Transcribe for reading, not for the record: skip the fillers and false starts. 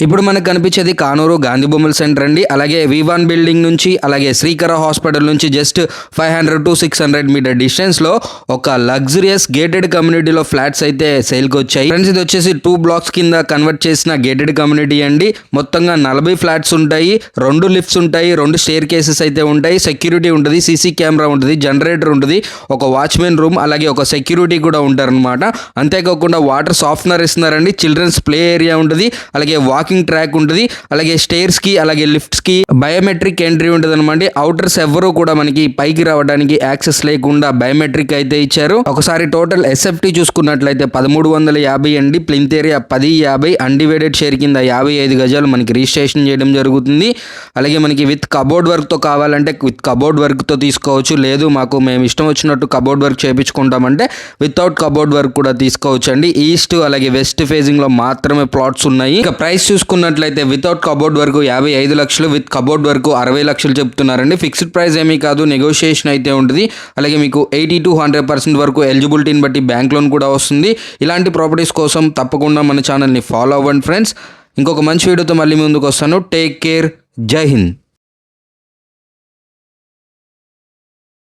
ఇప్పుడు మనకు కనిపించేది కానూరు గాంధీ బొమ్మల సెంటర్ అండి. అలాగే V1 బిల్డింగ్ నుంచి అలాగే శ్రీకర హాస్పిటల్ నుంచి జస్ట్ 500 to 600 మీటర్ డిస్టెన్స్ లో ఒక లగ్జరియస్ గేటెడ్ కమ్యూనిటీలో ఫ్లాట్స్ అయితే సేల్ కి వచ్చాయి ఫ్రెండ్స్. ఇది వచ్చేసి 2 బ్లాక్స్ కింద కన్వర్ట్ చేసిన గేటెడ్ కమ్యూనిటీ అండి. మొత్తంగా 40 ఫ్లాట్స్ ఉంటాయి, 2 లిఫ్ట్స్ ఉంటాయి, 2 స్టేర్ కేసెస్ అయితే ఉంటాయి, సెక్యూరిటీ ఉంటుంది, సీసీ కెమెరా ఉంటుంది, జనరేటర్ ఉంటుంది, ఒక వాచ్మెన్ రూమ్ అలాగే ఒక సెక్యూరిటీ కూడా ఉంటారనమాట. అంతేకాకుండా వాటర్ సాఫ్ట్నర్ ఇస్తున్నారండి, చిల్డ్రన్స్ ప్లే ఏరియా ఉంటుంది, అలాగే వాకింగ్ ట్రాక్ ఉంటుంది, అలాగే స్టేర్స్ కి అలాగే లిఫ్ట్స్ కి బయోమెట్రిక్ ఎంట్రీ ఉంటుంది అనమాట. అవుటర్స్ ఎవరు కూడా మనకి పైకి రావడానికి యాక్సెస్ లేకుండా బయోమెట్రిక్ అయితే ఇచ్చారు. ఒకసారి టోటల్ SFT చూసుకున్నట్లయితే 1350 అండి. ప్లింత్ ఏరియా 1050, అన్డివైడెడ్ షేర్ కింద 55 గజాలు మనకి రిజిస్ట్రేషన్ చేయడం జరుగుతుంది. అలాగే మనకి విత్ కబోర్డ్ వర్క్ తో కావాలంటే విత్ కబోర్డ్ వర్క్ తో తీసుకోవచ్చు, లేదు మాకు మేము ఇష్టం వచ్చినట్టు కబోర్డ్ వర్క్ చేయించుకుంటామంటే వితౌట్ కబోర్డ్ వర్క్ కూడా తీసుకోవచ్చు అండి. ఈస్ట్ అలాగే వెస్ట్ ఫేజింగ్ లో మాత్రమే ప్లాట్స్ ఉన్నాయి. ఇక ప్రైస్ చూసుకున్నట్లయితే వితౌట్ కబోర్డ్ వరకు 55 లక్షలు, విత్ కబోర్డ్ వరకు 60 లక్షలు చెప్తున్నారండి. ఫిక్స్డ్ ప్రైస్ ఏమీ కాదు, నెగోషియేషన్ అయితే ఉంటుంది. అలాగే మీకు 80 to 100% వరకు ఎలిజిబిలిటీని బట్టి బ్యాంక్ లోన్ కూడా వస్తుంది. ఇలాంటి ప్రాపర్టీస్ కోసం తప్పకుండా మన ఛానల్ని ఫాలో అవ్వండి ఫ్రెండ్స్. ఇంకొక మంచి వీడియోతో మళ్ళీ ముందుకు వస్తాను. టేక్ కేర్, జై హింద్.